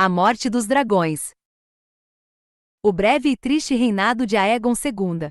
A morte dos dragões. O breve e triste reinado de Aegon II.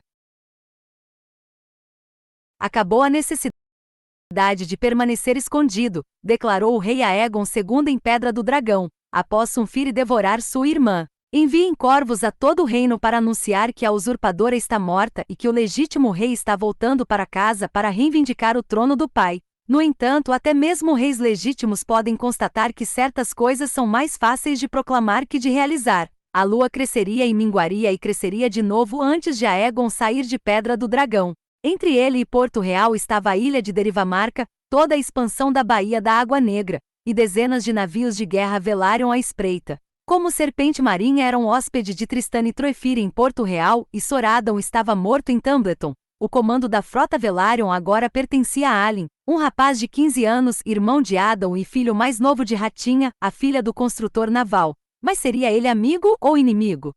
Acabou a necessidade de permanecer escondido, declarou o rei Aegon II em Pedra do Dragão, após Sunfyre devorar sua irmã. Enviem corvos a todo o reino para anunciar que a usurpadora está morta e que o legítimo rei está voltando para casa para reivindicar o trono do pai. No entanto, até mesmo reis legítimos podem constatar que certas coisas são mais fáceis de proclamar que de realizar. A lua cresceria e minguaria e cresceria de novo antes de Aegon sair de Pedra do Dragão. Entre ele e Porto Real estava a ilha de Derivamarca, toda a expansão da Baía da Água Negra, e dezenas de navios de guerra velaram à espreita. Como Serpente Marinha era um hóspede de Tristane Troyfyre em Porto Real e Soradon estava morto em Tumbleton, o comando da frota Velaryon agora pertencia a Alyn, um rapaz de 15 anos, irmão de Adon e filho mais novo de Ratinha, a filha do construtor naval. Mas seria ele amigo ou inimigo?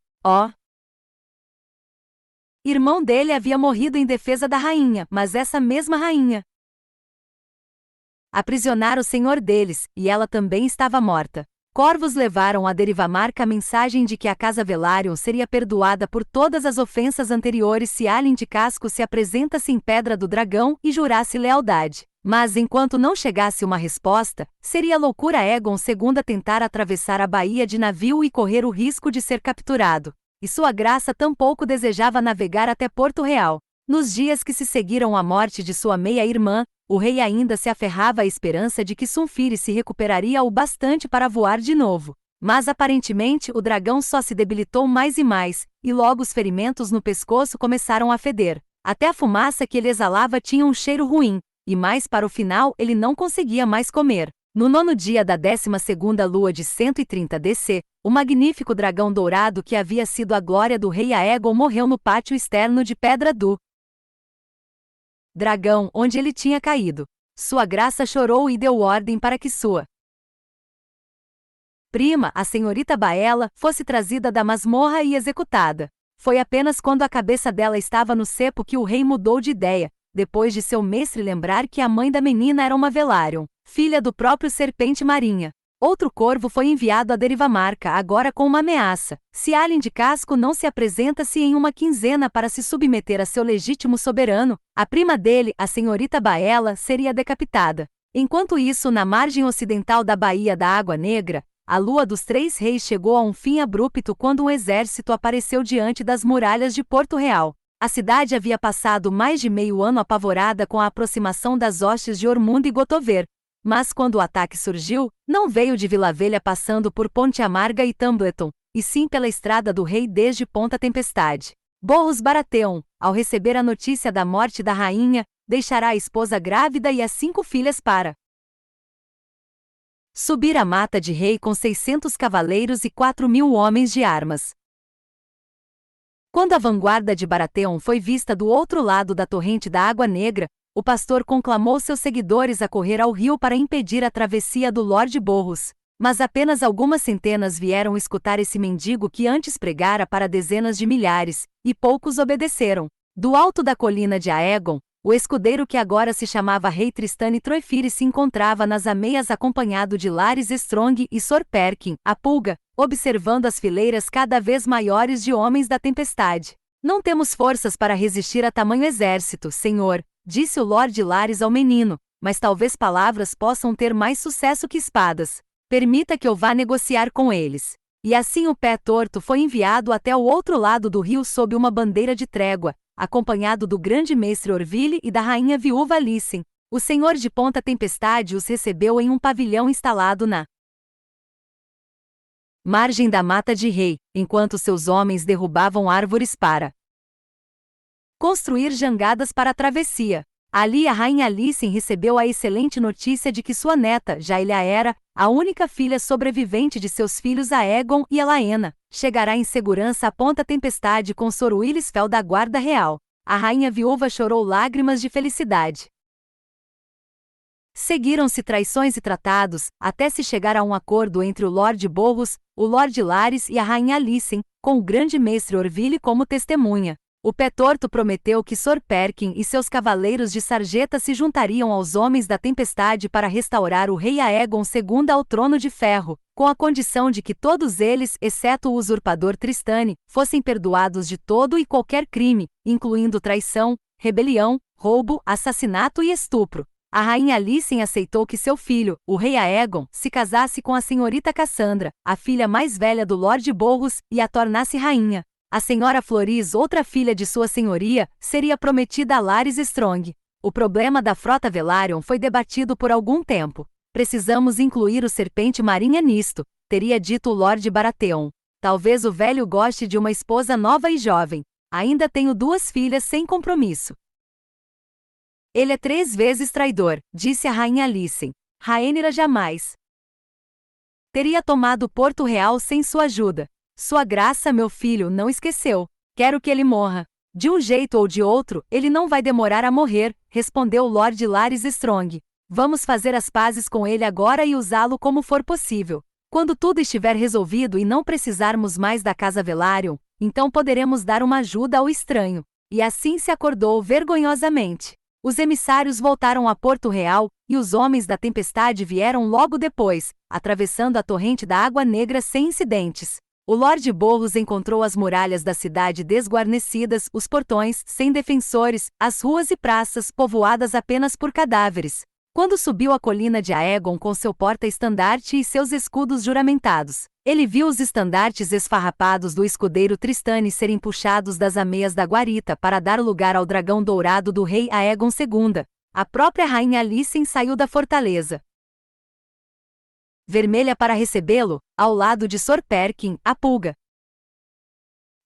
Irmão dele havia morrido em defesa da rainha, mas essa mesma rainha aprisionara o senhor deles, e ela também estava morta. Corvos levaram a Derivamarca a mensagem de que a casa Velaryon seria perdoada por todas as ofensas anteriores se Alyn de Casco se apresentasse em Pedra do Dragão e jurasse lealdade. Mas enquanto não chegasse uma resposta, seria loucura Aegon II tentar atravessar a baía de navio e correr o risco de ser capturado. E sua graça tampouco desejava navegar até Porto Real. Nos dias que se seguiram à morte de sua meia-irmã, o rei ainda se aferrava à esperança de que Sunfyre se recuperaria o bastante para voar de novo. Mas aparentemente o dragão só se debilitou mais e mais, e logo os ferimentos no pescoço começaram a feder. Até a fumaça que ele exalava tinha um cheiro ruim, e mais para o final ele não conseguia mais comer. No 9º dia da 12ª lua de 130 DC, o magnífico dragão dourado que havia sido a glória do rei Aegon morreu no pátio externo de Pedra do Dragão, onde ele tinha caído. Sua graça chorou e deu ordem para que sua prima, a senhorita Baela, fosse trazida da masmorra e executada. Foi apenas quando a cabeça dela estava no cepo que o rei mudou de ideia, depois de seu mestre lembrar que a mãe da menina era uma Velaryon, filha do próprio Serpente Marinha. Outro corvo foi enviado a Derivamarca, agora com uma ameaça. Se Alyn de Casco não se apresenta-se em uma quinzena para se submeter a seu legítimo soberano, a prima dele, a senhorita Baela, seria decapitada. Enquanto isso, na margem ocidental da Baía da Água Negra, a Lua dos Três Reis chegou a um fim abrupto quando um exército apareceu diante das muralhas de Porto Real. A cidade havia passado mais de meio ano apavorada com a aproximação das hostes de Ormund e Gotover. Mas quando o ataque surgiu, não veio de Vila Velha passando por Ponte Amarga e Tumbleton, e sim pela Estrada do Rei desde Ponta Tempestade. Borros Baratheon, ao receber a notícia da morte da rainha, deixará a esposa grávida e as 5 filhas para subir a Mata de Rei com 600 cavaleiros e 4.000 homens de armas. Quando a vanguarda de Baratheon foi vista do outro lado da torrente da Água Negra, o pastor conclamou seus seguidores a correr ao rio para impedir a travessia do Lorde Borros. Mas apenas algumas centenas vieram escutar esse mendigo que antes pregara para dezenas de milhares, e poucos obedeceram. Do alto da colina de Aegon, o escudeiro que agora se chamava Rei Tristane Troyfyre se encontrava nas ameias acompanhado de Larys Strong e Sor Perkin, a Pulga, observando as fileiras cada vez maiores de homens da tempestade. Não temos forças para resistir a tamanho exército, senhor, disse o Lorde Larys ao menino, mas talvez palavras possam ter mais sucesso que espadas. Permita que eu vá negociar com eles. E assim o pé torto foi enviado até o outro lado do rio sob uma bandeira de trégua, acompanhado do grande mestre Orville e da rainha viúva Alicent. O senhor de Ponta Tempestade os recebeu em um pavilhão instalado na margem da Mata de Rei, enquanto seus homens derrubavam árvores para construir jangadas para a travessia. Ali a rainha Alicent recebeu a excelente notícia de que sua neta, Jaehaera, a única filha sobrevivente de seus filhos Aegon e Elaena, chegará em segurança à Ponta Tempestade com Sor Willisfel da Guarda Real. A rainha viúva chorou lágrimas de felicidade. Seguiram-se traições e tratados, até se chegar a um acordo entre o Lorde Borros, o Lorde Larys e a rainha Alicent, com o grande mestre Orville como testemunha. O pé torto prometeu que Sor Perkin e seus cavaleiros de sarjeta se juntariam aos homens da tempestade para restaurar o rei Aegon II ao trono de ferro, com a condição de que todos eles, exceto o usurpador Tristane, fossem perdoados de todo e qualquer crime, incluindo traição, rebelião, roubo, assassinato e estupro. A rainha Alicent aceitou que seu filho, o rei Aegon, se casasse com a senhorita Cassandra, a filha mais velha do Lorde Borros, e a tornasse rainha. A senhora Floris, outra filha de sua senhoria, seria prometida a Larys Strong. O problema da frota Velaryon foi debatido por algum tempo. Precisamos incluir o Serpente Marinha nisto, teria dito o Lorde Baratheon. Talvez o velho goste de uma esposa nova e jovem. Ainda tenho 2 filhas sem compromisso. Ele é 3 vezes traidor, disse a rainha Alicent. Rhaenyra jamais teria tomado Porto Real sem sua ajuda. Sua graça, meu filho, não esqueceu. Quero que ele morra. De um jeito ou de outro, ele não vai demorar a morrer, respondeu Lord Larys Strong. Vamos fazer as pazes com ele agora e usá-lo como for possível. Quando tudo estiver resolvido e não precisarmos mais da Casa Velaryon, então poderemos dar uma ajuda ao estranho. E assim se acordou vergonhosamente. Os emissários voltaram a Porto Real, e os homens da tempestade vieram logo depois, atravessando a torrente da Água Negra sem incidentes. O Lorde Borros encontrou as muralhas da cidade desguarnecidas, os portões, sem defensores, as ruas e praças povoadas apenas por cadáveres. Quando subiu a colina de Aegon com seu porta-estandarte e seus escudos juramentados, ele viu os estandartes esfarrapados do escudeiro Tristane serem puxados das ameias da guarita para dar lugar ao dragão dourado do rei Aegon II. A própria rainha Alicent saiu da fortaleza Vermelha para recebê-lo, ao lado de Sor Perkin, a pulga.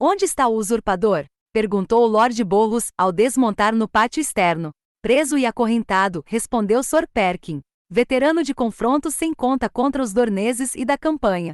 Onde está o usurpador? Perguntou o Lorde Borros, ao desmontar no pátio externo. Preso e acorrentado, respondeu Sor Perkin, veterano de confrontos sem conta contra os Dorneses e da campanha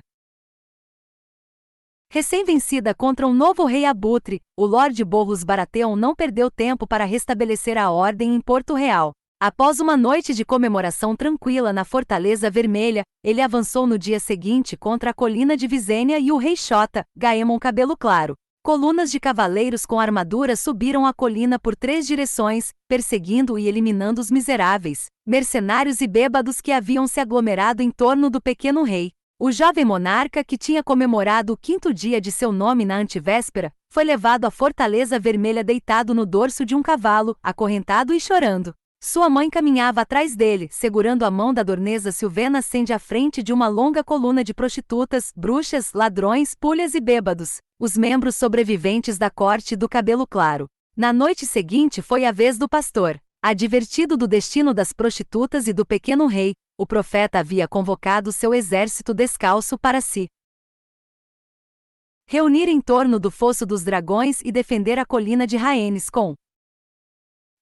recém-vencida contra um novo rei abutre, o Lorde Borros Baratheon não perdeu tempo para restabelecer a ordem em Porto Real. Após uma noite de comemoração tranquila na Fortaleza Vermelha, ele avançou no dia seguinte contra a colina de Visenya e o rei Xota, Gaemon Cabelo Claro. Colunas de cavaleiros com armaduras subiram a colina por 3 direções, perseguindo e eliminando os miseráveis, mercenários e bêbados que haviam se aglomerado em torno do pequeno rei. O jovem monarca, que tinha comemorado o 5º dia de seu nome na antevéspera, foi levado à Fortaleza Vermelha deitado no dorso de um cavalo, acorrentado e chorando. Sua mãe caminhava atrás dele, segurando a mão da Dornesa Sylvena Sand à frente de uma longa coluna de prostitutas, bruxas, ladrões, pulhas e bêbados, os membros sobreviventes da corte do Cabelo Claro. Na noite seguinte foi a vez do pastor. Advertido do destino das prostitutas e do pequeno rei, o profeta havia convocado seu exército descalço para se reunir em torno do Fosso dos Dragões e defender a colina de Rhaenys com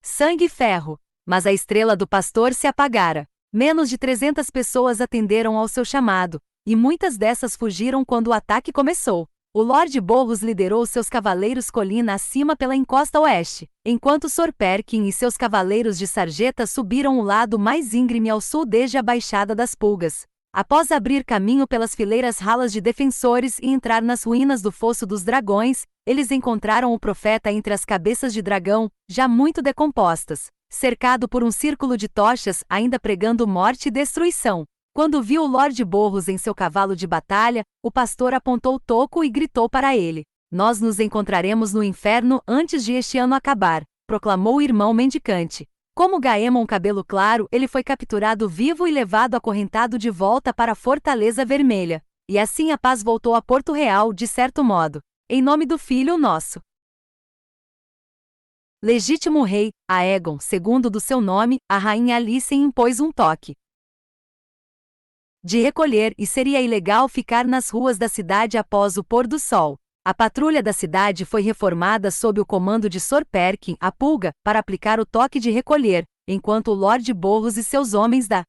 sangue e ferro. Mas a estrela do pastor se apagara. Menos de 300 pessoas atenderam ao seu chamado, e muitas dessas fugiram quando o ataque começou. O Lorde Borros liderou seus cavaleiros colina acima pela encosta oeste, enquanto Sor Perkin e seus cavaleiros de sarjeta subiram o lado mais íngreme ao sul desde a Baixada das Pulgas. Após abrir caminho pelas fileiras ralas de defensores e entrar nas ruínas do Fosso dos Dragões, eles encontraram o profeta entre as cabeças de dragão, já muito decompostas, cercado por um círculo de tochas, ainda pregando morte e destruição. Quando viu o Lorde Borros em seu cavalo de batalha, o pastor apontou o toco e gritou para ele: "Nós nos encontraremos no inferno antes de este ano acabar", proclamou o irmão mendicante. Como Gaemon Cabelo Claro, ele foi capturado vivo e levado acorrentado de volta para a Fortaleza Vermelha. E assim a paz voltou a Porto Real, de certo modo. Em nome do Filho nosso legítimo rei, Aegon, segundo do seu nome, a rainha Alicent impôs um toque de recolher e seria ilegal ficar nas ruas da cidade após o pôr do sol. A patrulha da cidade foi reformada sob o comando de Sor Perkin, a pulga, para aplicar o toque de recolher, enquanto o Lorde Borros e seus homens da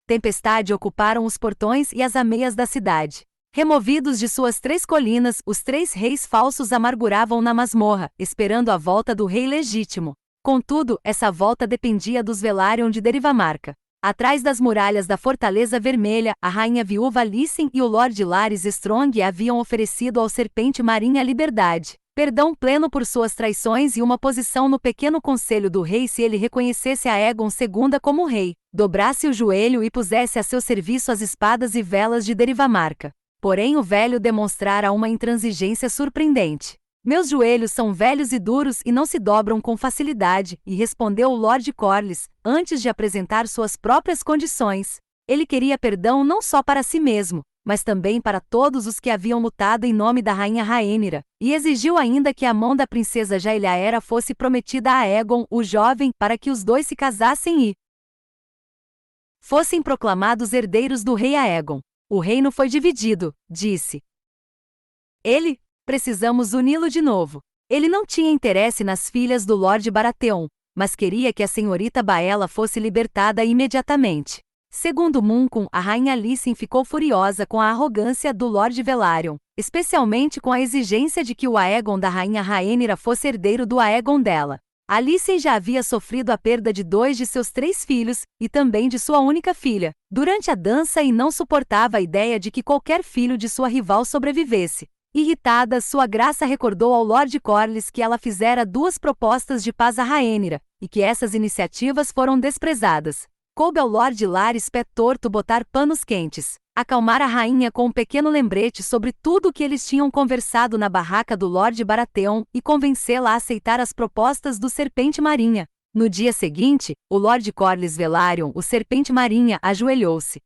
tempestade ocuparam os portões e as ameias da cidade. Removidos de suas 3 colinas, os 3 reis falsos amarguravam na masmorra, esperando a volta do rei legítimo. Contudo, essa volta dependia dos Velaryon de Derivamarca. Atrás das muralhas da Fortaleza Vermelha, a rainha viúva Alicent e o Lord Larys Strong haviam oferecido ao Serpente Marinha a liberdade. perdão pleno por suas traições e uma posição no pequeno conselho do rei se ele reconhecesse Aegon II como rei, dobrasse o joelho e pusesse a seu serviço as espadas e velas de Derivamarca. Porém o velho demonstrara uma intransigência surpreendente. Meus joelhos são velhos e duros e não se dobram com facilidade, e respondeu o Lord Corlys, antes de apresentar suas próprias condições. Ele queria perdão não só para si mesmo, mas também para todos os que haviam lutado em nome da rainha Rhaenyra, e exigiu ainda que a mão da princesa Jaehaera fosse prometida a Aegon, o jovem, para que os dois se casassem e fossem proclamados herdeiros do rei Aegon. O reino foi dividido, disse ele. Precisamos uni-lo de novo. Ele não tinha interesse nas filhas do Lord Baratheon, mas queria que a senhorita Baela fosse libertada imediatamente. Segundo Munkun, a rainha Alicent ficou furiosa com a arrogância do Lord Velaryon, especialmente com a exigência de que o Aegon da rainha Rhaenyra fosse herdeiro do Aegon dela. Alicent já havia sofrido a perda de 2 de seus 3 filhos, e também de sua única filha, durante a dança e não suportava a ideia de que qualquer filho de sua rival sobrevivesse. Irritada, sua graça recordou ao Lord Corlys que ela fizera 2 propostas de paz a Rhaenyra, e que essas iniciativas foram desprezadas. Coube ao Lord Larys Pé Torto botar panos quentes, acalmar a rainha com um pequeno lembrete sobre tudo o que eles tinham conversado na barraca do Lord Baratheon e convencê-la a aceitar as propostas do Serpente Marinha. No dia seguinte, o Lord Corlys Velaryon, o Serpente Marinha, ajoelhou-se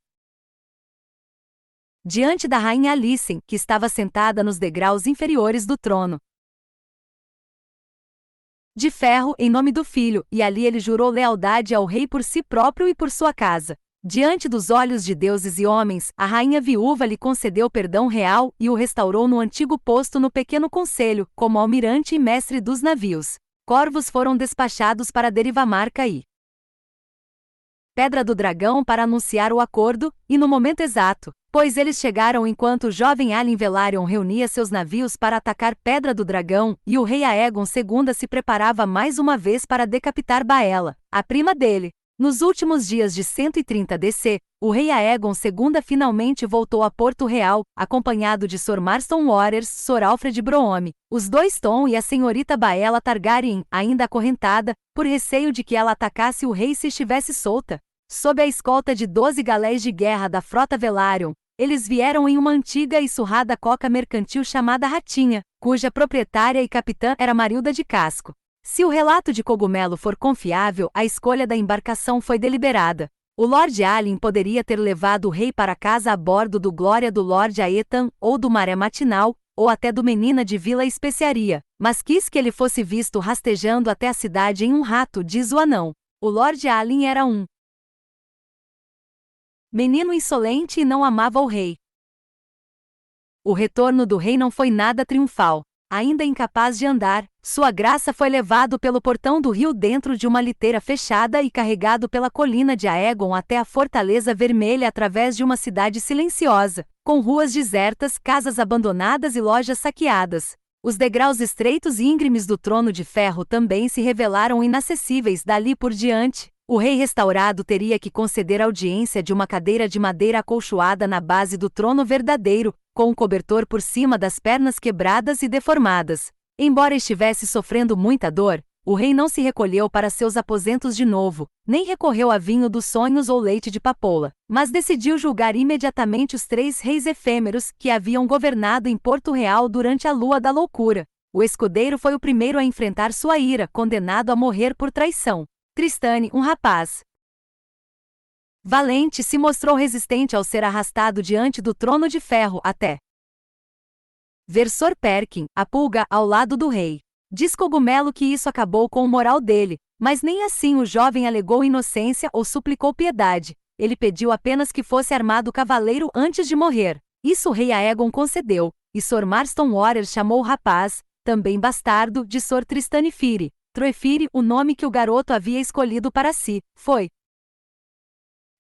diante da rainha Alicent, que estava sentada nos degraus inferiores do trono de ferro em nome do filho, e ali ele jurou lealdade ao rei por si próprio e por sua casa. Diante dos olhos de deuses e homens, a rainha viúva lhe concedeu perdão real e o restaurou no antigo posto no pequeno conselho, como almirante e mestre dos navios. Corvos foram despachados para Derivamarca e Pedra do Dragão para anunciar o acordo, e no momento exato, pois eles chegaram enquanto o jovem Alyn Velaryon reunia seus navios para atacar Pedra do Dragão, e o rei Aegon II se preparava mais uma vez para decapitar Baela, a prima dele. Nos últimos dias de 130 DC, o rei Aegon II finalmente voltou a Porto Real, acompanhado de Sor Marston Waters, Sor Alfred Broome, os 2 Tom e a senhorita Baela Targaryen, ainda acorrentada, por receio de que ela atacasse o rei se estivesse solta. Sob a escolta de 12 galéis de guerra da frota Velaryon, eles vieram em uma antiga e surrada coca mercantil chamada Ratinha, cuja proprietária e capitã era Marilda de Casco. Se o relato de Cogumelo for confiável, a escolha da embarcação foi deliberada. O Lord Alyn poderia ter levado o rei para casa a bordo do Glória do Lord Aetan, ou do Maré Matinal, ou até do Menina de Vila Especiaria, mas quis que ele fosse visto rastejando até a cidade em um rato, diz o anão. O Lord Alyn era um menino insolente e não amava o rei. O retorno do rei não foi nada triunfal. Ainda incapaz de andar, sua graça foi levado pelo portão do rio dentro de uma liteira fechada e carregado pela colina de Aegon até a Fortaleza Vermelha através de uma cidade silenciosa, com ruas desertas, casas abandonadas e lojas saqueadas. Os degraus estreitos e íngremes do trono de ferro também se revelaram inacessíveis dali por diante. O rei restaurado teria que conceder audiência de uma cadeira de madeira acolchoada na base do trono verdadeiro, com um cobertor por cima das pernas quebradas e deformadas. Embora estivesse sofrendo muita dor, o rei não se recolheu para seus aposentos de novo, nem recorreu a vinho dos sonhos ou leite de papoula, mas decidiu julgar imediatamente os 3 reis efêmeros que haviam governado em Porto Real durante a Lua da Loucura. O escudeiro foi o primeiro a enfrentar sua ira, condenado a morrer por traição. Tristane, um rapaz valente, se mostrou resistente ao ser arrastado diante do trono de ferro até ver Sor Perkin, a pulga, ao lado do rei. Diz Cogumelo que isso acabou com o moral dele, mas nem assim o jovem alegou inocência ou suplicou piedade. Ele pediu apenas que fosse armado cavaleiro antes de morrer. Isso o rei Aegon concedeu, e Sor Marston Waters chamou o rapaz, também bastardo, de Sor Tristane Fire. Troefire, o nome que o garoto havia escolhido para si, foi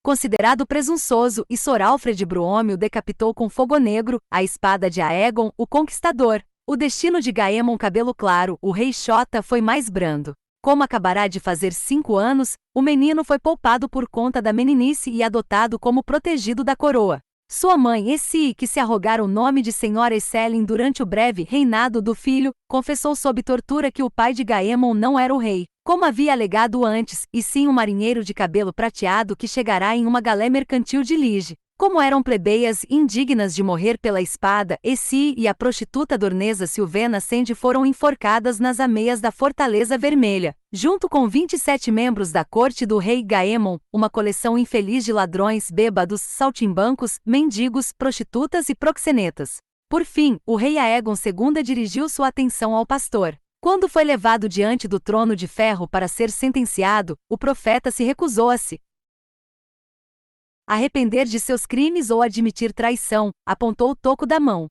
considerado presunçoso, e Sor Alfred Broome o decapitou com fogo negro, a espada de Aegon, o Conquistador. O destino de Gaemon Cabelo Claro, o rei Xota, foi mais brando. Como acabará de fazer 5 anos, o menino foi poupado por conta da meninice e adotado como protegido da coroa. Sua mãe, Essi, que se arrogara o nome de Senhora Esselin durante o breve reinado do filho, confessou sob tortura que o pai de Gaemon não era o rei, como havia alegado antes, e sim um marinheiro de cabelo prateado que chegará em uma galé mercantil de Lige. Como eram plebeias indignas de morrer pela espada, Essi e a prostituta dornesa Silvena Sende foram enforcadas nas ameias da Fortaleza Vermelha, junto com 27 membros da corte do rei Gaemon, uma coleção infeliz de ladrões, bêbados, saltimbancos, mendigos, prostitutas e proxenetas. Por fim, o rei Aegon II dirigiu sua atenção ao pastor. Quando foi levado diante do trono de ferro para ser sentenciado, o profeta se recusou a se arrepender de seus crimes ou admitir traição, apontou o toco da mão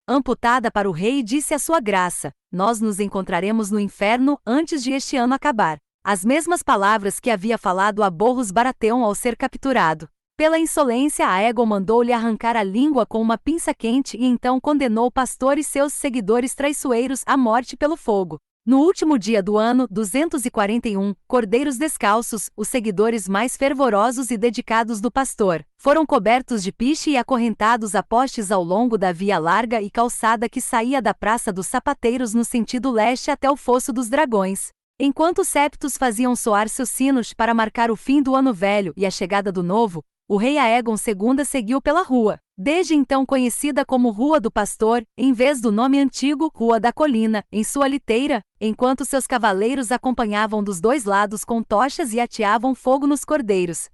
amputada para o rei e disse à sua graça: nós nos encontraremos no inferno antes de este ano acabar. As mesmas palavras que havia falado a Borros Baratheon ao ser capturado. Pela insolência, Aegon mandou-lhe arrancar a língua com uma pinça quente e então condenou o pastor e seus seguidores traiçoeiros à morte pelo fogo. No último dia do ano 241, cordeiros descalços, os seguidores mais fervorosos e dedicados do pastor, foram cobertos de piche e acorrentados a postes ao longo da via larga e calçada que saía da Praça dos Sapateiros no sentido leste até o Fosso dos Dragões. Enquanto os septos faziam soar seus sinos para marcar o fim do ano velho e a chegada do novo, o rei Aegon II seguiu pela rua, desde então conhecida como Rua do Pastor, em vez do nome antigo Rua da Colina, em sua liteira, enquanto seus cavaleiros acompanhavam dos dois lados com tochas e ateavam fogo nos cordeiros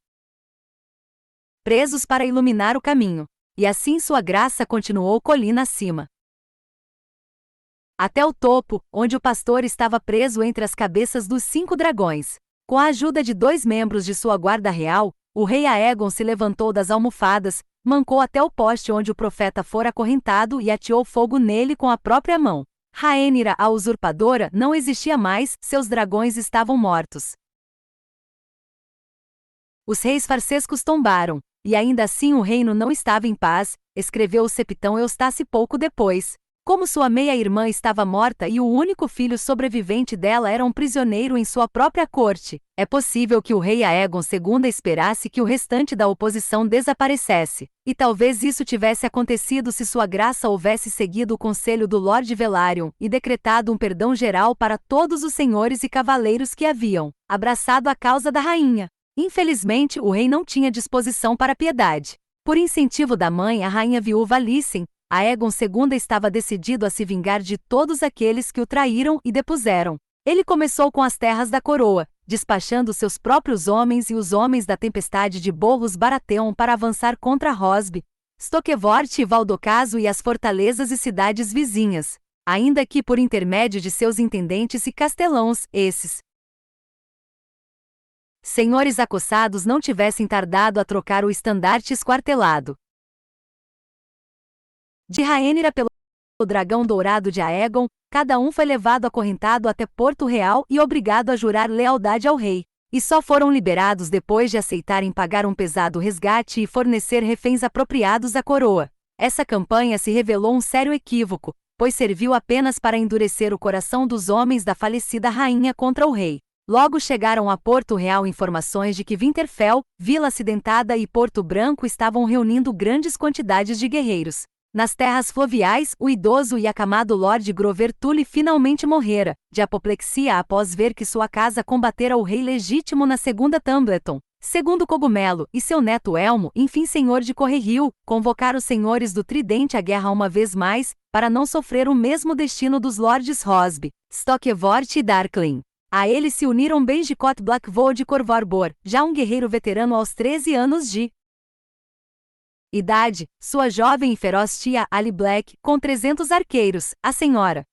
presos para iluminar o caminho. E assim sua graça continuou colina acima, até o topo, onde o pastor estava preso entre as cabeças dos 5 dragões. Com a ajuda de 2 membros de sua guarda real, o rei Aegon se levantou das almofadas, mancou até o poste onde o profeta fora acorrentado e ateou fogo nele com a própria mão. Rhaenyra, a usurpadora, não existia mais, seus dragões estavam mortos. Os reis farsescos tombaram, e ainda assim o reino não estava em paz, escreveu o septão Eustace pouco depois. Como sua meia-irmã estava morta e o único filho sobrevivente dela era um prisioneiro em sua própria corte, é possível que o rei Aegon II esperasse que o restante da oposição desaparecesse. E talvez isso tivesse acontecido se sua graça houvesse seguido o conselho do Lord Velaryon e decretado um perdão geral para todos os senhores e cavaleiros que haviam abraçado a causa da rainha. Infelizmente, o rei não tinha disposição para piedade. Por incentivo da mãe, a rainha viúva Alicent, Aegon II estava decidido a se vingar de todos aqueles que o traíram e depuseram. Ele começou com as terras da coroa, despachando seus próprios homens e os homens da tempestade de Borros Baratheon para avançar contra Rosby, Stokevorth e Valdocaso e as fortalezas e cidades vizinhas, ainda que por intermédio de seus intendentes e castelãos, esses senhores acossados não tivessem tardado a trocar o estandarte esquartelado de Rhaenyra pelo dragão dourado de Aegon. Cada um foi levado acorrentado até Porto Real e obrigado a jurar lealdade ao rei, e só foram liberados depois de aceitarem pagar um pesado resgate e fornecer reféns apropriados à coroa. Essa campanha se revelou um sério equívoco, pois serviu apenas para endurecer o coração dos homens da falecida rainha contra o rei. Logo chegaram a Porto Real informações de que Winterfell, Vila Acidentada e Porto Branco estavam reunindo grandes quantidades de guerreiros. Nas terras fluviais, o idoso e acamado Lord Grover Tully finalmente morrera, de apoplexia após ver que sua casa combatera o rei legítimo na segunda Tumbleton. Segundo Cogumelo, e seu neto Elmo, enfim senhor de Correrio, convocaram os senhores do Tridente à guerra uma vez mais, para não sofrer o mesmo destino dos Lords Rosby, Stokevorth e Darklyn. A eles se uniram Benjicot Blackvold e Corvorbor, já um guerreiro veterano aos 13 anos de idade, sua jovem e feroz tia Ali Black, com 300 arqueiros, a senhora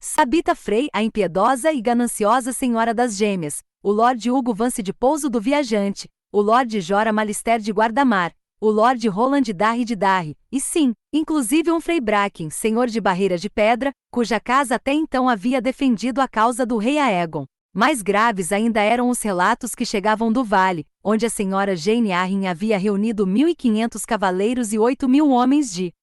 Sabita Frey, a impiedosa e gananciosa Senhora das Gêmeas, o Lord Hugo Vance de Pouso do Viajante, o Lord Jorah Malister de Guardamar, o Lord Roland Darry de Darry, e sim, inclusive um Frey Bracken, senhor de Barreira de Pedra, cuja casa até então havia defendido a causa do rei Aegon. Mais graves ainda eram os relatos que chegavam do vale, onde a senhora Jane Arryn havia reunido 1.500 cavaleiros e 8.000 homens de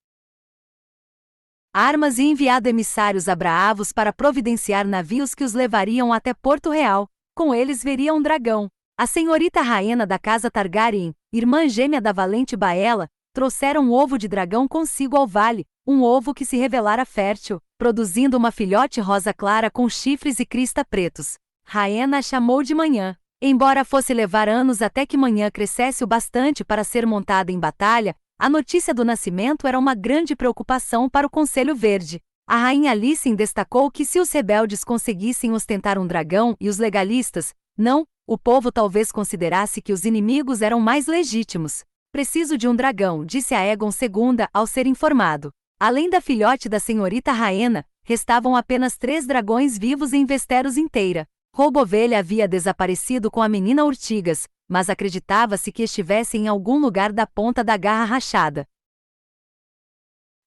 armas e enviado emissários a Braavos para providenciar navios que os levariam até Porto Real. Com eles veria um dragão. A senhorita Rhaena da casa Targaryen, irmã gêmea da valente Baela, trouxera um ovo de dragão consigo ao vale, um ovo que se revelara fértil, produzindo uma filhote rosa clara com chifres e crista pretos. Rhaena a chamou de manhã. Embora fosse levar anos até que manhã crescesse o bastante para ser montada em batalha, a notícia do nascimento era uma grande preocupação para o Conselho Verde. A rainha Alicent destacou que se os rebeldes conseguissem ostentar um dragão e os legalistas, não, o povo talvez considerasse que os inimigos eram mais legítimos. Preciso de um dragão, disse Aegon II ao ser informado. Além da filhote da senhorita Rhaena, restavam apenas 3 dragões vivos em Westeros inteira. Roubo-Ovelha havia desaparecido com a menina Urtigas, mas acreditava-se que estivesse em algum lugar da Ponta da Garra Rachada.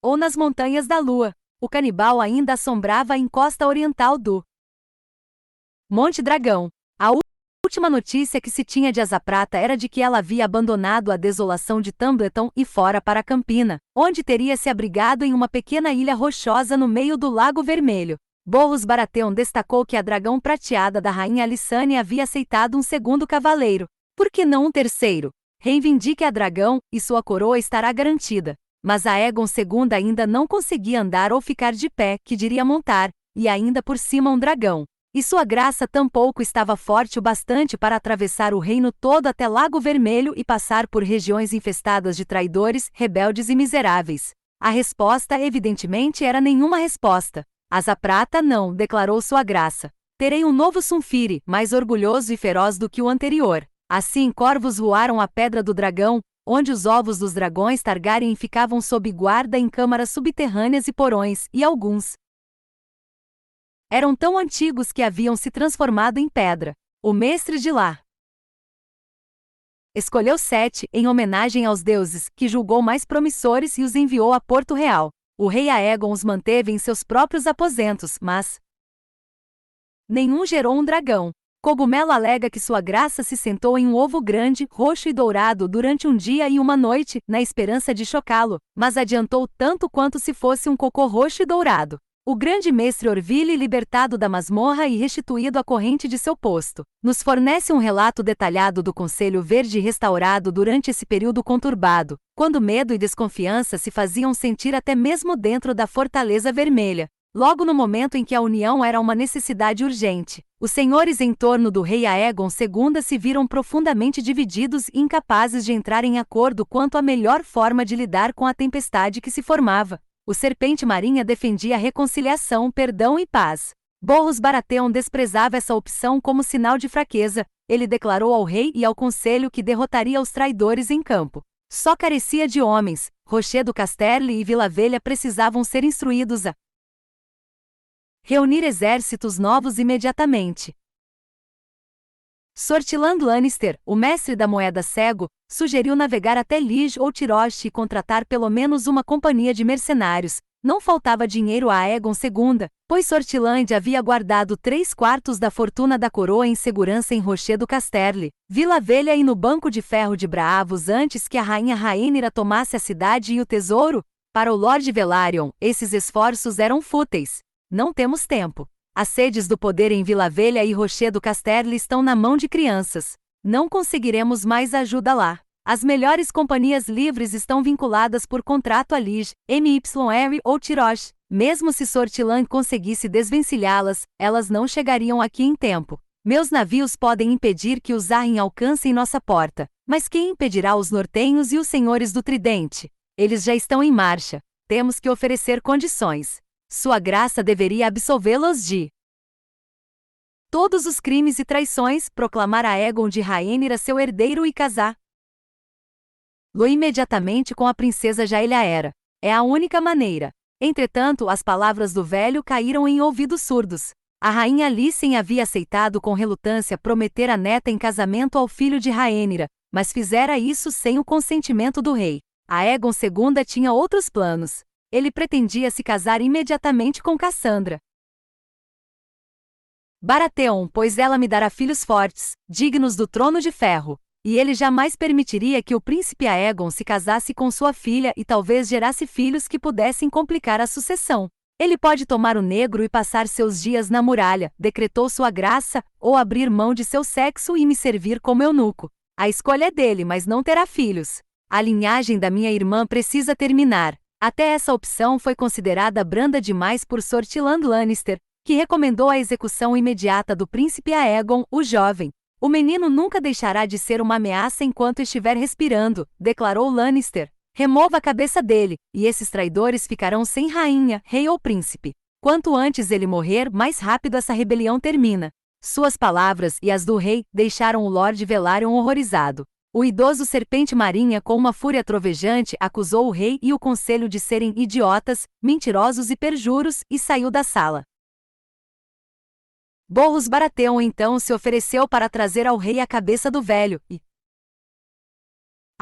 Ou nas Montanhas da Lua. O canibal ainda assombrava a encosta oriental do Monte Dragão. A última notícia que se tinha de Asa Prata era de que ela havia abandonado a desolação de Tumbleton e fora para Campina, onde teria se abrigado em uma pequena ilha rochosa no meio do Lago Vermelho. Borros Baratheon destacou que a dragão prateada da rainha Alysanne havia aceitado um segundo cavaleiro. Por que não um terceiro? Reivindique a dragão, e sua coroa estará garantida. Mas Aegon II ainda não conseguia andar ou ficar de pé, que diria montar, e ainda por cima um dragão. E sua graça tampouco estava forte o bastante para atravessar o reino todo até Lago Vermelho e passar por regiões infestadas de traidores, rebeldes e miseráveis. A resposta evidentemente era nenhuma resposta. Asa Prata não, declarou sua graça. Terei um novo Sunfyre, mais orgulhoso e feroz do que o anterior. Assim corvos voaram à Pedra do Dragão, onde os ovos dos dragões Targaryen ficavam sob guarda em câmaras subterrâneas e porões, e alguns eram tão antigos que haviam se transformado em pedra. O mestre de lá escolheu 7, em homenagem aos deuses, que julgou mais promissores e os enviou a Porto Real. O rei Aegon os manteve em seus próprios aposentos, mas nenhum gerou um dragão. Cogumelo alega que sua graça se sentou em um ovo grande, roxo e dourado durante um dia e uma noite, na esperança de chocá-lo, mas adiantou tanto quanto se fosse um cocô roxo e dourado. O grande mestre Orville, libertado da masmorra e restituído à corrente de seu posto, nos fornece um relato detalhado do Conselho Verde restaurado durante esse período conturbado, quando medo e desconfiança se faziam sentir até mesmo dentro da Fortaleza Vermelha. Logo no momento em que a união era uma necessidade urgente, os senhores em torno do rei Aegon II se viram profundamente divididos e incapazes de entrar em acordo quanto à melhor forma de lidar com a tempestade que se formava. O Serpente Marinha defendia a reconciliação, perdão e paz. Borros Baratheon desprezava essa opção como sinal de fraqueza. Ele declarou ao rei e ao conselho que derrotaria os traidores em campo. Só carecia de homens. Rochedo Casterly e Vila Velha precisavam ser instruídos a reunir exércitos novos imediatamente. Sortilland Lannister, o mestre da moeda cego, sugeriu navegar até Lige ou Tyrosh e contratar pelo menos uma companhia de mercenários. Não faltava dinheiro a Aegon II, pois Sortilland havia guardado 3/4 da fortuna da coroa em segurança em Rochedo Casterly, Vila Velha e no Banco de Ferro de Braavos antes que a rainha Rhaenyra tomasse a cidade e o tesouro. Para o Lord Velaryon, esses esforços eram fúteis. Não temos tempo. As sedes do poder em Vila Velha e Rochedo Casterly estão na mão de crianças. Não conseguiremos mais ajuda lá. As melhores companhias livres estão vinculadas por contrato a Lige, MYR ou Tyrosh. Mesmo se Sortilland conseguisse desvencilhá-las, elas não chegariam aqui em tempo. Meus navios podem impedir que os Arryn alcancem nossa porta, mas quem impedirá os nortenhos e os senhores do Tridente? Eles já estão em marcha. Temos que oferecer condições. Sua graça deveria absolvê-los de todos os crimes e traições, proclamar a Aegon de Rhaenyra seu herdeiro e casá-lo imediatamente com a princesa Jaehaera. É a única maneira. Entretanto, as palavras do velho caíram em ouvidos surdos. A rainha Alicent havia aceitado com relutância prometer a neta em casamento ao filho de Rhaenyra, mas fizera isso sem o consentimento do rei. Aegon II tinha outros planos. Ele pretendia se casar imediatamente com Cassandra Baratheon, pois ela me dará filhos fortes, dignos do trono de ferro. E ele jamais permitiria que o príncipe Aegon se casasse com sua filha e talvez gerasse filhos que pudessem complicar a sucessão. Ele pode tomar o negro e passar seus dias na muralha, decretou sua graça, ou abrir mão de seu sexo e me servir como eunuco. A escolha é dele, mas não terá filhos. A linhagem da minha irmã precisa terminar. Até essa opção foi considerada branda demais por Sr. Tyland Lannister, que recomendou a execução imediata do príncipe Aegon, o jovem. O menino nunca deixará de ser uma ameaça enquanto estiver respirando, declarou Lannister. Remova a cabeça dele, e esses traidores ficarão sem rainha, rei ou príncipe. Quanto antes ele morrer, mais rápido essa rebelião termina. Suas palavras e as do rei deixaram o Lord Velaryon horrorizado. O idoso serpente marinha, com uma fúria trovejante, acusou o rei e o conselho de serem idiotas, mentirosos e perjuros, e saiu da sala. Borros Baratheon então se ofereceu para trazer ao rei a cabeça do velho, e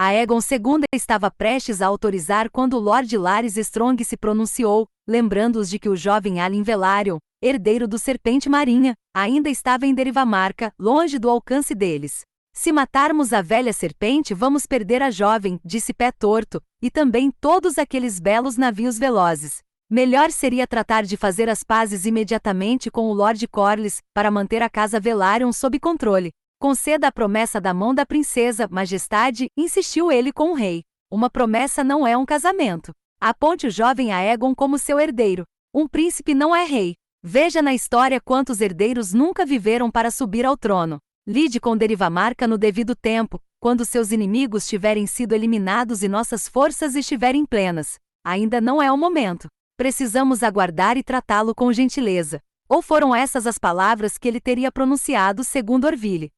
Aegon II estava prestes a autorizar quando Lord Larys Strong se pronunciou, lembrando-os de que o jovem Alyn Velaryon, herdeiro do Serpente Marinha, ainda estava em Derivamarca, longe do alcance deles. Se matarmos a velha serpente, vamos perder a jovem, disse Pé Torto, e também todos aqueles belos navios velozes. Melhor seria tratar de fazer as pazes imediatamente com o Lord Corlys, para manter a casa Velaryon sob controle. Conceda a promessa da mão da princesa, majestade, insistiu ele com o rei. Uma promessa não é um casamento. Aponte o jovem Aegon como seu herdeiro. Um príncipe não é rei. Veja na história quantos herdeiros nunca viveram para subir ao trono. Lide com Derivamarca no devido tempo, quando seus inimigos tiverem sido eliminados e nossas forças estiverem plenas. Ainda não é o momento. Precisamos aguardar e tratá-lo com gentileza. Ou foram essas as palavras que ele teria pronunciado, segundo Orville.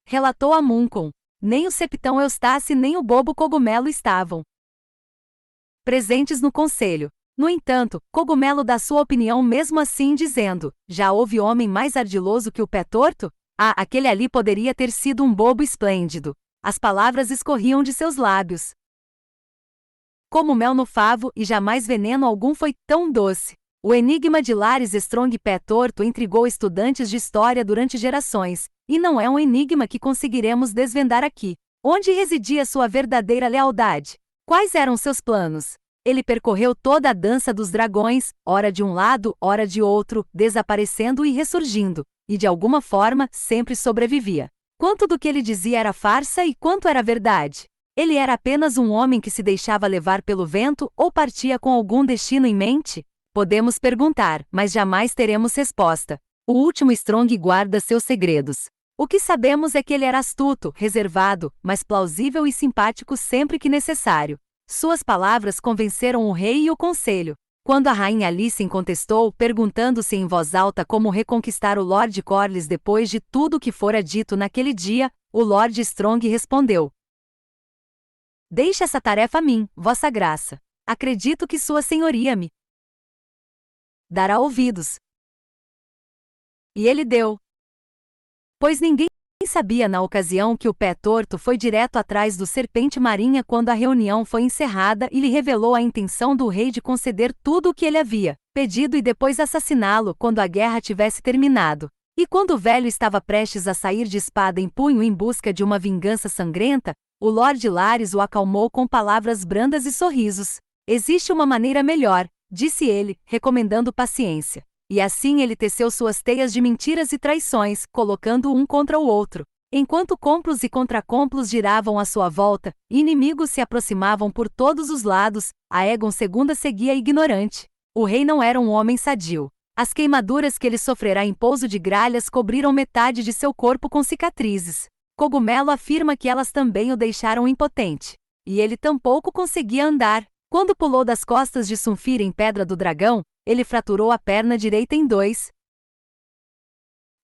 Relatou a Muncon. Nem o septão Eustace nem o bobo Cogumelo estavam presentes no conselho. No entanto, Cogumelo dá sua opinião mesmo assim, dizendo: já houve homem mais ardiloso que o Pé Torto? Ah, aquele ali poderia ter sido um bobo esplêndido. As palavras escorriam de seus lábios como mel no favo, e jamais veneno algum foi tão doce. O enigma de Larys Strong Pé Torto intrigou estudantes de história durante gerações, e não é um enigma que conseguiremos desvendar aqui. Onde residia sua verdadeira lealdade? Quais eram seus planos? Ele percorreu toda a dança dos dragões, ora de um lado, ora de outro, desaparecendo e ressurgindo, e de alguma forma, sempre sobrevivia. Quanto do que ele dizia era farsa e quanto era verdade? Ele era apenas um homem que se deixava levar pelo vento ou partia com algum destino em mente? Podemos perguntar, mas jamais teremos resposta. O último Strong guarda seus segredos. O que sabemos é que ele era astuto, reservado, mas plausível e simpático sempre que necessário. Suas palavras convenceram o rei e o conselho. Quando a rainha Alicent contestou, perguntando-se em voz alta como reconquistar o Lord Corlys depois de tudo o que fora dito naquele dia, o Lord Strong respondeu: deixe essa tarefa a mim, vossa graça. Acredito que sua senhoria me dará ouvidos. E ele deu. Pois ninguém sabia na ocasião que o Pé Torto foi direto atrás do Serpente Marinha quando a reunião foi encerrada e lhe revelou a intenção do rei de conceder tudo o que ele havia pedido e depois assassiná-lo quando a guerra tivesse terminado. E quando o velho estava prestes a sair de espada em punho em busca de uma vingança sangrenta, o Lord Larys o acalmou com palavras brandas e sorrisos. Existe uma maneira melhor, disse ele, recomendando paciência. E assim ele teceu suas teias de mentiras e traições, colocando um contra o outro. Enquanto complos e contracomplos giravam à sua volta, e inimigos se aproximavam por todos os lados, Aegon II seguia ignorante. O rei não era um homem sadio. As queimaduras que ele sofrerá em pouso de gralhas cobriram metade de seu corpo com cicatrizes. Cogumelo afirma que elas também o deixaram impotente. E ele tampouco conseguia andar. Quando pulou das costas de Sunfyr em Pedra do Dragão, ele fraturou a perna direita em 2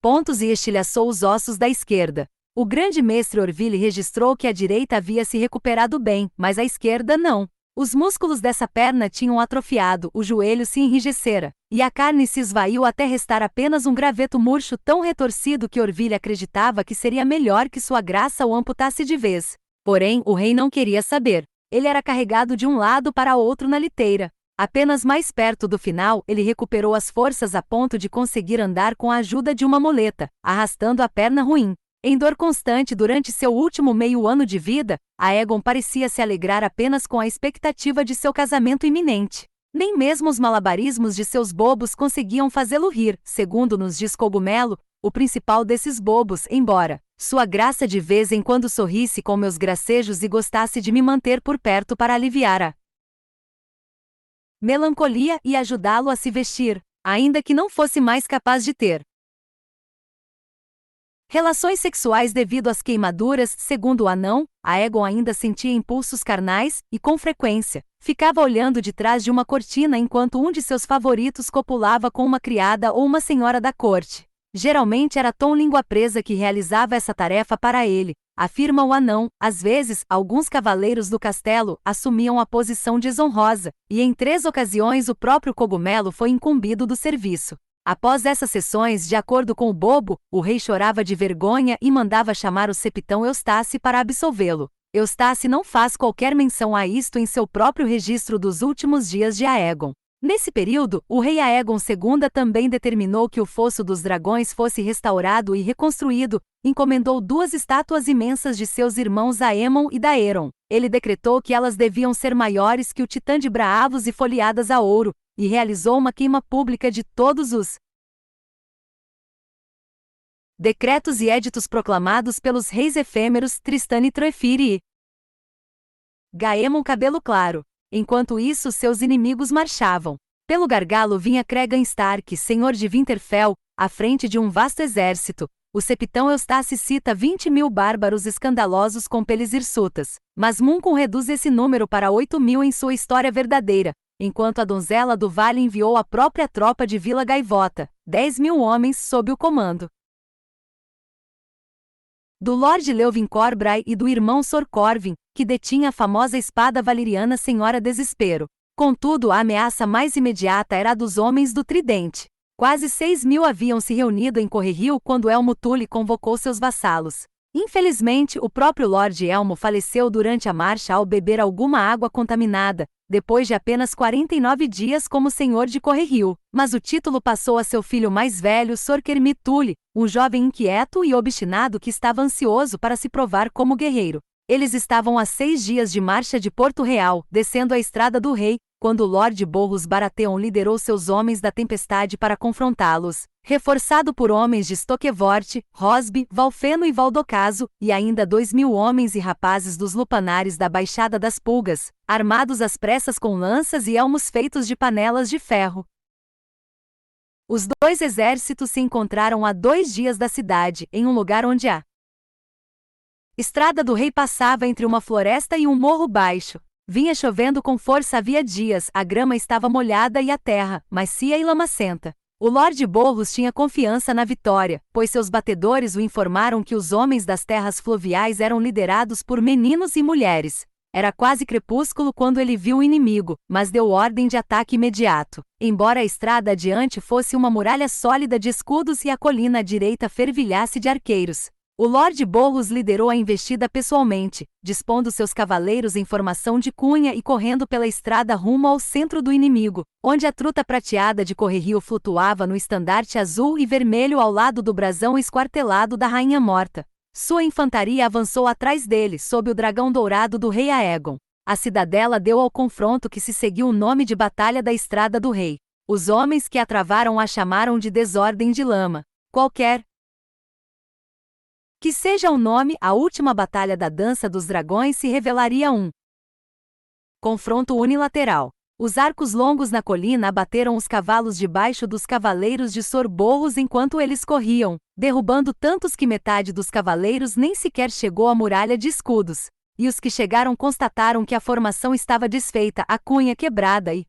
pontos e estilhaçou os ossos da esquerda. O grande mestre Orville registrou que a direita havia se recuperado bem, mas a esquerda não. Os músculos dessa perna tinham atrofiado, o joelho se enrijecera, e a carne se esvaiu até restar apenas um graveto murcho tão retorcido que Orville acreditava que seria melhor que sua graça o amputasse de vez. Porém, o rei não queria saber. Ele era carregado de um lado para outro na liteira. Apenas mais perto do final, ele recuperou as forças a ponto de conseguir andar com a ajuda de uma muleta, arrastando a perna ruim. Em dor constante durante seu último meio ano de vida, Aegon parecia se alegrar apenas com a expectativa de seu casamento iminente. Nem mesmo os malabarismos de seus bobos conseguiam fazê-lo rir, segundo nos diz Cogumelo, o principal desses bobos, embora sua graça de vez em quando sorrisse com meus gracejos e gostasse de me manter por perto para aliviar a melancolia e ajudá-lo a se vestir, ainda que não fosse mais capaz de ter relações sexuais devido às queimaduras. Segundo o anão, Aegon ainda sentia impulsos carnais e, com frequência, ficava olhando de trás de uma cortina enquanto um de seus favoritos copulava com uma criada ou uma senhora da corte. Geralmente era Tom Língua Presa que realizava essa tarefa para ele, afirma o anão. Às vezes, alguns cavaleiros do castelo assumiam a posição desonrosa, e em 3 ocasiões o próprio Cogumelo foi incumbido do serviço. Após essas sessões, de acordo com o bobo, o rei chorava de vergonha e mandava chamar o septão Eustace para absolvê-lo. Eustace não faz qualquer menção a isto em seu próprio registro dos últimos dias de Aegon. Nesse período, o rei Aegon II também determinou que o Fosso dos Dragões fosse restaurado e reconstruído, encomendou 2 estátuas imensas de seus irmãos Aemon e Daeron. Ele decretou que elas deviam ser maiores que o Titã de Braavos e folheadas a ouro, e realizou uma queima pública de todos os decretos e éditos proclamados pelos reis efêmeros Tristan e Troefire e Gaemon Cabelo Claro. Enquanto isso, seus inimigos marchavam. Pelo gargalo vinha Cregan Stark, senhor de Winterfell, à frente de um vasto exército. O septão Eustace cita 20.000 bárbaros escandalosos com peles hirsutas, mas Munkun reduz esse número para 8.000 em sua história verdadeira, enquanto a donzela do vale enviou a própria tropa de Vila Gaivota, 10.000 homens sob o comando do Lord Leovin Corbray e do irmão Sor Corvin, que detinha a famosa espada valeriana Senhora Desespero. Contudo, a ameaça mais imediata era a dos homens do Tridente. Quase 6.000 haviam se reunido em Correrio quando Elmo Tully convocou seus vassalos. Infelizmente, o próprio Lord Elmo faleceu durante a marcha ao beber alguma água contaminada, depois de apenas 49 dias como senhor de Correrio, mas o título passou a seu filho mais velho, Sor Kermit Tully, um jovem inquieto e obstinado que estava ansioso para se provar como guerreiro. Eles estavam a 6 dias de marcha de Porto Real, descendo a Estrada do Rei, quando o Lord Borros Baratheon liderou seus homens da tempestade para confrontá-los, reforçado por homens de Stoquevort, Rosby, Valfeno e Valdocaso, e ainda 2.000 homens e rapazes dos lupanares da Baixada das Pulgas, armados às pressas com lanças e elmos feitos de panelas de ferro. Os 2 exércitos se encontraram a 2 dias da cidade, em um lugar onde a Estrada do Rei passava entre uma floresta e um morro baixo. Vinha chovendo com força havia dias, a grama estava molhada e a terra, macia e lamacenta. O Lord Borros tinha confiança na vitória, pois seus batedores o informaram que os homens das terras fluviais eram liderados por meninos e mulheres. Era quase crepúsculo quando ele viu o inimigo, mas deu ordem de ataque imediato. Embora a estrada adiante fosse uma muralha sólida de escudos e a colina à direita fervilhasse de arqueiros, o Lord Borros liderou a investida pessoalmente, dispondo seus cavaleiros em formação de cunha e correndo pela estrada rumo ao centro do inimigo, onde a truta prateada de Correrio flutuava no estandarte azul e vermelho ao lado do brasão esquartelado da Rainha Morta. Sua infantaria avançou atrás dele, sob o dragão dourado do rei Aegon. A cidadela deu ao confronto que se seguiu o nome de Batalha da Estrada do Rei. Os homens que a travaram a chamaram de Desordem de Lama. Qualquer que seja o nome, a última batalha da Dança dos Dragões se revelaria um confronto unilateral. Os arcos longos na colina abateram os cavalos debaixo dos cavaleiros de Sor Borros enquanto eles corriam, derrubando tantos que metade dos cavaleiros nem sequer chegou à muralha de escudos. E os que chegaram constataram que a formação estava desfeita, a cunha quebrada e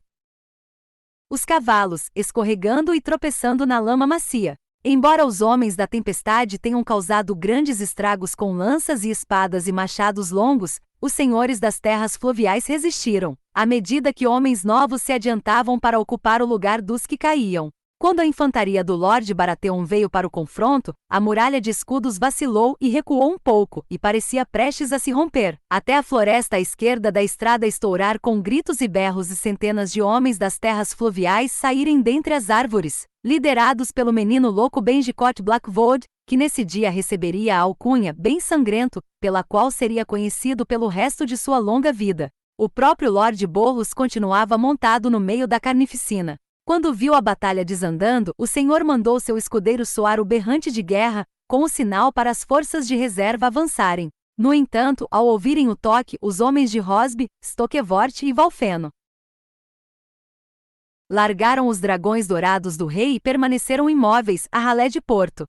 os cavalos, escorregando e tropeçando na lama macia. Embora os homens da tempestade tenham causado grandes estragos com lanças e espadas e machados longos, os senhores das terras fluviais resistiram, à medida que homens novos se adiantavam para ocupar o lugar dos que caíam. Quando a infantaria do Lord Baratheon veio para o confronto, a muralha de escudos vacilou e recuou um pouco, e parecia prestes a se romper, até a floresta à esquerda da estrada estourar com gritos e berros e centenas de homens das terras fluviais saírem dentre as árvores, liderados pelo menino louco Benjicot Blackwood, que nesse dia receberia a alcunha Bem Sangrento, pela qual seria conhecido pelo resto de sua longa vida. O próprio Lord Borros continuava montado no meio da carnificina. Quando viu a batalha desandando, o senhor mandou seu escudeiro soar o berrante de guerra, com o sinal para as forças de reserva avançarem. No entanto, ao ouvirem o toque, os homens de Rosby, Stokevort e Valfeno largaram os dragões dourados do rei e permaneceram imóveis, a ralé de Porto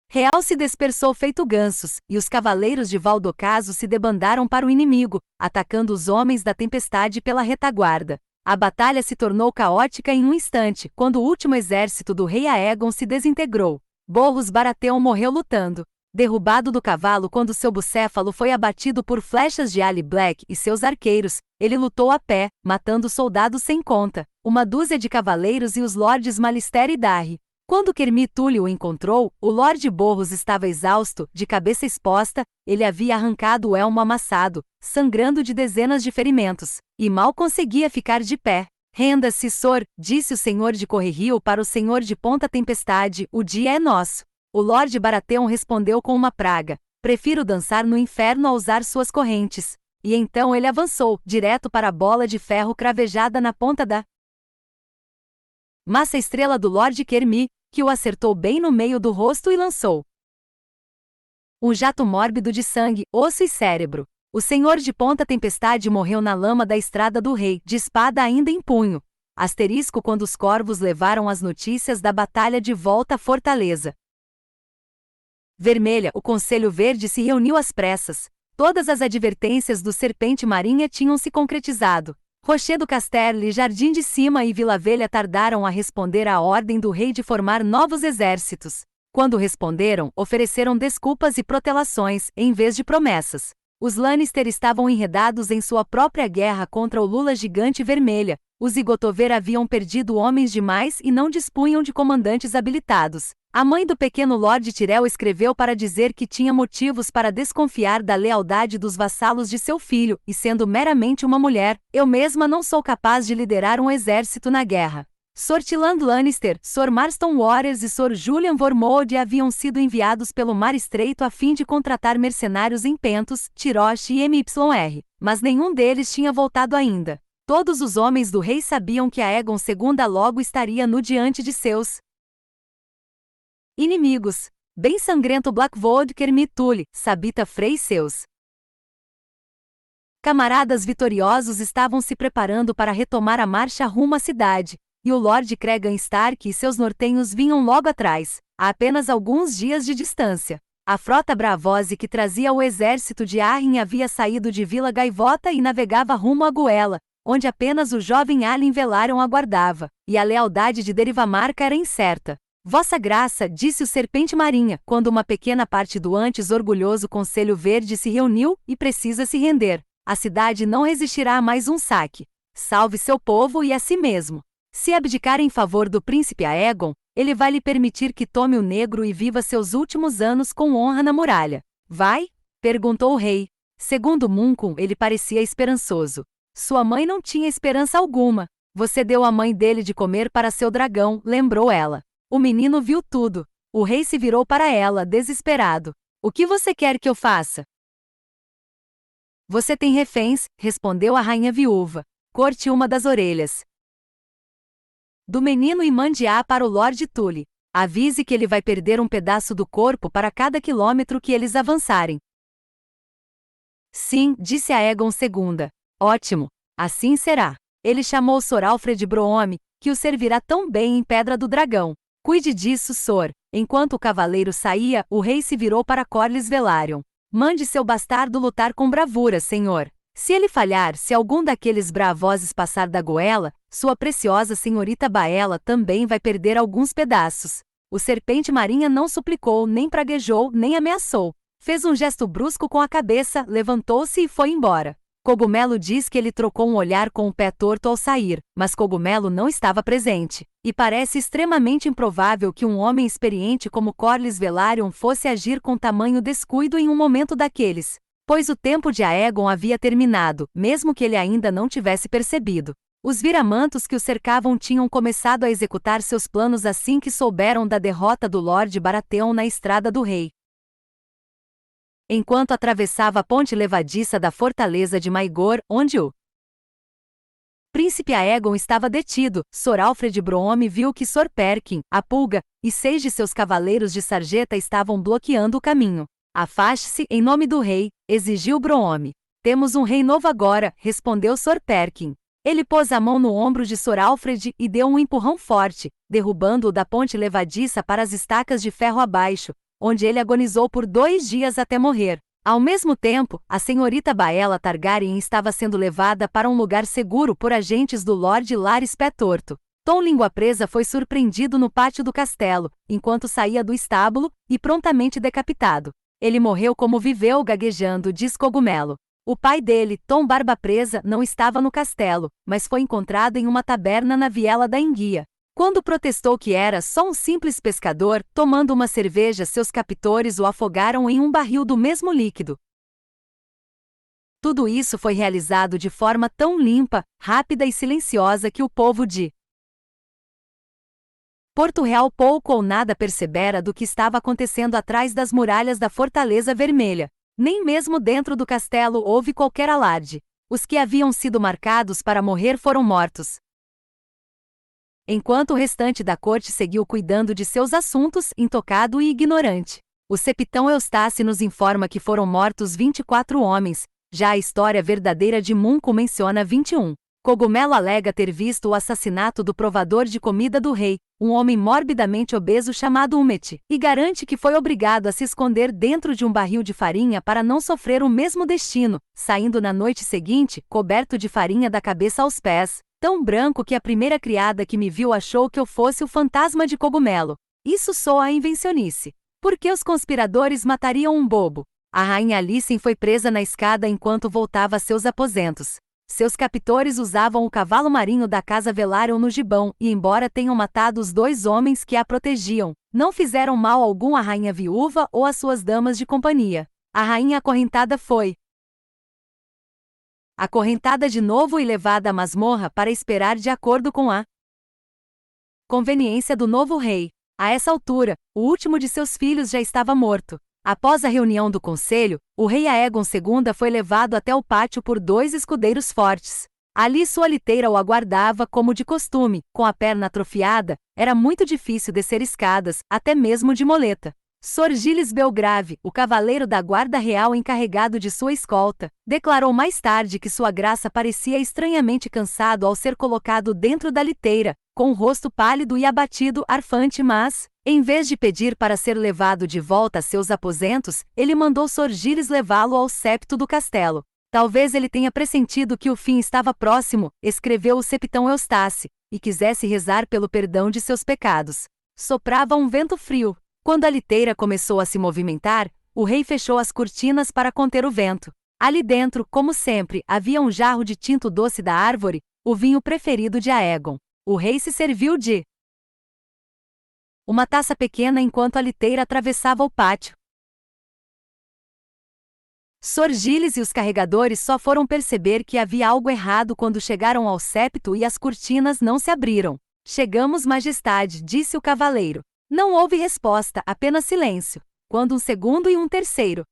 Real se dispersou feito gansos, e os cavaleiros de Valdocaso se debandaram para o inimigo, atacando os homens da tempestade pela retaguarda. A batalha se tornou caótica em um instante, quando o último exército do rei Aegon se desintegrou. Borros Baratheon morreu lutando. Derrubado do cavalo quando seu bucéfalo foi abatido por flechas de Ali Black e seus arqueiros, ele lutou a pé, matando soldados sem conta, uma dúzia de cavaleiros e os lordes Malister e Darry. Quando Kermy Tully o encontrou, o Lorde Borros estava exausto, de cabeça exposta, ele havia arrancado o elmo amassado, sangrando de dezenas de ferimentos, e mal conseguia ficar de pé. Renda-se, Sor, disse o senhor de Correrio para o senhor de Ponta Tempestade, o dia é nosso. O Lorde Baratheon respondeu com uma praga: prefiro dançar no inferno a usar suas correntes. E então ele avançou, direto para a bola de ferro cravejada na ponta da massa estrela do Lorde Kermy, que o acertou bem no meio do rosto e lançou um jato mórbido de sangue, osso e cérebro. O senhor de Ponta Tempestade morreu na lama da estrada do rei, de espada ainda em punho. Asterisco quando os corvos levaram as notícias da batalha de volta à fortaleza Vermelha, o Conselho Verde se reuniu às pressas. Todas as advertências do Serpente Marinha tinham se concretizado. Rocher do Casterle, Jardim de Cima e Vila Velha tardaram a responder à ordem do rei de formar novos exércitos. Quando responderam, ofereceram desculpas e protelações, em vez de promessas. Os Lannister estavam enredados em sua própria guerra contra o Lula Gigante Vermelha. Os Igotover haviam perdido homens demais e não dispunham de comandantes habilitados. A mãe do pequeno Lord Tyrell escreveu para dizer que tinha motivos para desconfiar da lealdade dos vassalos de seu filho, e sendo meramente uma mulher, eu mesma não sou capaz de liderar um exército na guerra. Sor Tyland Lannister, Sor Marston Waters e Sor Julian Vormode haviam sido enviados pelo Mar Estreito a fim de contratar mercenários em Pentos, Tirosh e MYR, mas nenhum deles tinha voltado ainda. Todos os homens do rei sabiam que Aegon II logo estaria no diante de seus inimigos. Bem sangrento Blackwood Kermy Tully, Sabita Frey e seus camaradas vitoriosos estavam se preparando para retomar a marcha rumo à cidade, e o Lord Cregan Stark e seus nortenhos vinham logo atrás, a apenas alguns dias de distância. A frota Braavosi que trazia o exército de Arryn havia saído de Vila Gaivota e navegava rumo a Goela, onde apenas o jovem Alyn Velaryon aguardava, e a lealdade de Derivamarca era incerta. Vossa Graça, disse o Serpente Marinha, quando uma pequena parte do antes orgulhoso Conselho Verde se reuniu, e precisa se render. A cidade não resistirá a mais um saque. Salve seu povo e a si mesmo. Se abdicar em favor do príncipe Aegon, ele vai lhe permitir que tome o negro e viva seus últimos anos com honra na muralha. Vai? Perguntou o rei. Segundo Munkun, ele parecia esperançoso. Sua mãe não tinha esperança alguma. Você deu a mãe dele de comer para seu dragão, lembrou ela. O menino viu tudo. O rei se virou para ela, desesperado. O que você quer que eu faça? Você tem reféns, respondeu a rainha viúva. Corte uma das orelhas do menino e mande-a para o Lord Tully. Avise que ele vai perder um pedaço do corpo para cada quilômetro que eles avançarem. Sim, disse Aegon II. Ótimo. Assim será. Ele chamou Sor Alfred Broome, que o servirá tão bem em Pedra do Dragão. Cuide disso, Sor. Enquanto o cavaleiro saía, o rei se virou para Corlys Velaryon. Mande seu bastardo lutar com bravura, senhor. Se ele falhar, se algum daqueles bravozes passar da goela, sua preciosa senhorita Baela também vai perder alguns pedaços. O Serpente Marinha não suplicou, nem praguejou, nem ameaçou. Fez um gesto brusco com a cabeça, levantou-se e foi embora. Cogumelo diz que ele trocou um olhar com o pé torto ao sair, mas Cogumelo não estava presente. E parece extremamente improvável que um homem experiente como Corlys Velaryon fosse agir com tamanho descuido em um momento daqueles. Pois o tempo de Aegon havia terminado, mesmo que ele ainda não tivesse percebido. Os viramantos que o cercavam tinham começado a executar seus planos assim que souberam da derrota do Lord Baratheon na Estrada do Rei. enquanto atravessava a ponte levadiça da fortaleza de Maegor, onde o príncipe Aegon estava detido. Sor Alfred Broome viu que Sor Perkin, a Pulga, e 6 de seus cavaleiros de sarjeta estavam bloqueando o caminho. Afaste-se, em nome do rei, exigiu Broome. Temos um rei novo agora, respondeu Sor Perkin. Ele pôs a mão no ombro de Sor Alfred e deu um empurrão forte, derrubando-o da ponte levadiça para as estacas de ferro abaixo, onde ele agonizou por 2 dias até morrer. Ao mesmo tempo, a senhorita Baela Targaryen estava sendo levada para um lugar seguro por agentes do Lord Larys Pé Torto. Tom Língua Presa foi surpreendido no pátio do castelo, enquanto saía do estábulo, e prontamente decapitado. Ele morreu como viveu, gaguejando, diz Cogumelo. O pai dele, Tom Barba Presa, não estava no castelo, mas foi encontrado em uma taberna na viela da Enguia. Quando protestou que era só um simples pescador, tomando uma cerveja, seus captores o afogaram em um barril do mesmo líquido. Tudo isso foi realizado de forma tão limpa, rápida e silenciosa que o povo de Porto Real pouco ou nada percebera do que estava acontecendo atrás das muralhas da Fortaleza Vermelha. Nem mesmo dentro do castelo houve qualquer alarde. Os que haviam sido marcados para morrer foram mortos, enquanto o restante da corte seguiu cuidando de seus assuntos, intocado e ignorante. O Septão Eustace nos informa que foram mortos 24 homens, já a história verdadeira de Munco menciona 21. Cogumelo alega ter visto o assassinato do provador de comida do rei, um homem morbidamente obeso chamado Umet, e garante que foi obrigado a se esconder dentro de um barril de farinha para não sofrer o mesmo destino, saindo na noite seguinte, coberto de farinha da cabeça aos pés, tão branco que a primeira criada que me viu achou que eu fosse o fantasma de Cogumelo. Isso soa a invencionice. Por que os conspiradores matariam um bobo? A rainha Alicent foi presa na escada enquanto voltava a seus aposentos. Seus captores usavam o cavalo marinho da casa Velaryon no gibão, e embora tenham matado os 2 homens que a protegiam, não fizeram mal algum à rainha viúva ou às suas damas de companhia. A rainha acorrentada foi acorrentada de novo e levada à masmorra para esperar de acordo com a conveniência do novo rei. A essa altura, o último de seus filhos já estava morto. Após a reunião do conselho, o rei Aegon II foi levado até o pátio por 2 escudeiros fortes. Ali sua liteira o aguardava como de costume, com a perna atrofiada, era muito difícil descer escadas, até mesmo de moleta. Sor Giles Belgrave, o cavaleiro da guarda real encarregado de sua escolta, declarou mais tarde que sua graça parecia estranhamente cansado ao ser colocado dentro da liteira, com o rosto pálido e abatido, arfante, mas, em vez de pedir para ser levado de volta a seus aposentos, ele mandou Sor Giles levá-lo ao septo do castelo. Talvez ele tenha pressentido que o fim estava próximo, escreveu o Septão Eustace, e quisesse rezar pelo perdão de seus pecados. Soprava um vento frio. Quando a liteira começou a se movimentar, o rei fechou as cortinas para conter o vento. Ali dentro, como sempre, havia um jarro de tinto doce da árvore, o vinho preferido de Aegon. O rei se serviu de uma taça pequena enquanto a liteira atravessava o pátio. Sor Giles e os carregadores só foram perceber que havia algo errado quando chegaram ao septo e as cortinas não se abriram. Chegamos, majestade, disse o cavaleiro. Não houve resposta, apenas silêncio. Quando um segundo e um terceiro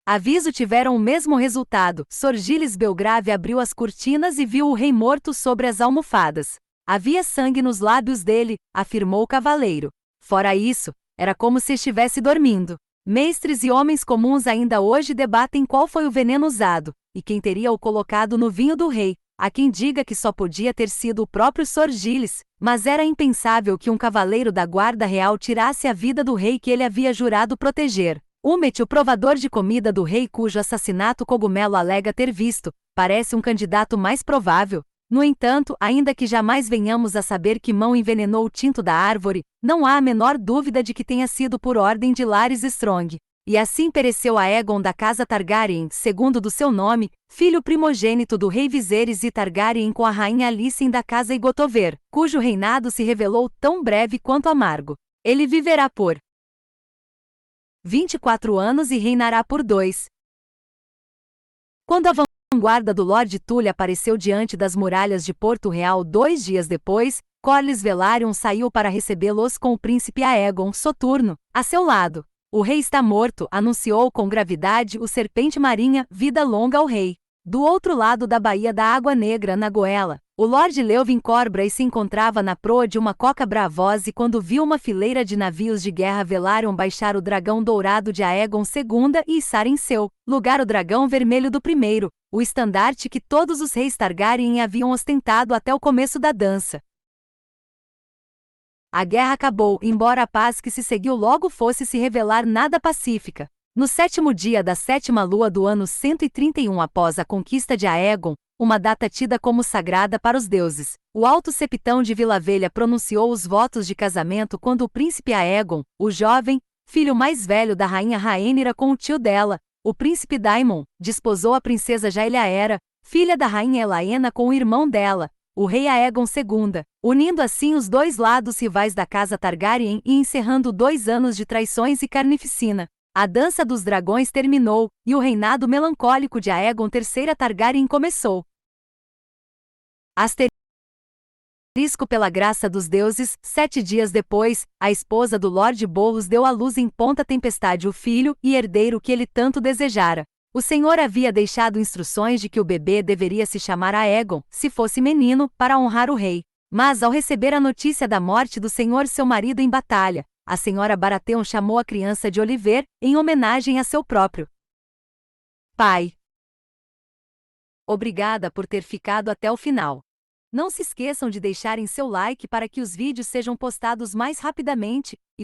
aviso tiveram o mesmo resultado, Sor Giles Belgrave abriu as cortinas e viu o rei morto sobre as almofadas. Havia sangue nos lábios dele, afirmou o cavaleiro. Fora isso, era como se estivesse dormindo. Mestres e homens comuns ainda hoje debatem qual foi o veneno usado, e quem teria o colocado no vinho do rei. Há quem diga que só podia ter sido o próprio Sor Giles, mas era impensável que um cavaleiro da guarda real tirasse a vida do rei que ele havia jurado proteger. Umet, o provador de comida do rei cujo assassinato Cogumelo alega ter visto, parece um candidato mais provável. No entanto, ainda que jamais venhamos a saber que mão envenenou o tinto da árvore, não há a menor dúvida de que tenha sido por ordem de Larys Strong. E assim pereceu Aegon da casa Targaryen, segundo do seu nome, filho primogênito do rei Viserys e Targaryen com a rainha Alicent da casa Igotover, cujo reinado se revelou tão breve quanto amargo. Ele viverá por 24 anos e reinará por 2. Quando a vanguarda do Lord Tully apareceu diante das muralhas de Porto Real 2 dias depois, Corlys Velaryon saiu para recebê-los com o príncipe Aegon Soturno, a seu lado. O rei está morto, anunciou com gravidade o serpente marinha, vida longa ao rei. Do outro lado da baía da Água Negra, na goela, o Lord Leuwin Corbray se encontrava na proa de uma coca bravose quando viu uma fileira de navios de guerra Velaryon baixar o dragão dourado de Aegon II e içar em seu lugar o dragão vermelho do primeiro, o estandarte que todos os reis Targaryen haviam ostentado até o começo da dança. A guerra acabou, embora a paz que se seguiu logo fosse se revelar nada pacífica. No 7º dia da 7ª lua do ano 131 após a conquista de Aegon, uma data tida como sagrada para os deuses, o alto septão de Vila Velha pronunciou os votos de casamento quando o príncipe Aegon, o jovem, filho mais velho da rainha Rhaenyra com o tio dela, o príncipe Daemon, desposou a princesa Jaehaera, filha da rainha Elaena com o irmão dela, o rei Aegon II, unindo assim os dois lados rivais da casa Targaryen e encerrando 2 anos de traições e carnificina. A dança dos dragões terminou, e o reinado melancólico de Aegon III Targaryen começou. Asterisco pela graça dos deuses, 7 dias depois, a esposa do Lord Bollos deu à luz em Ponta Tempestade o filho e herdeiro que ele tanto desejara. O Senhor havia deixado instruções de que o bebê deveria se chamar Aegon, se fosse menino, para honrar o rei. Mas ao receber a notícia da morte do Senhor seu marido em batalha, a senhora Baratheon chamou a criança de Oliver, em homenagem a seu próprio pai. Obrigada por ter ficado até o final. Não se esqueçam de deixarem seu like para que os vídeos sejam postados mais rapidamente, e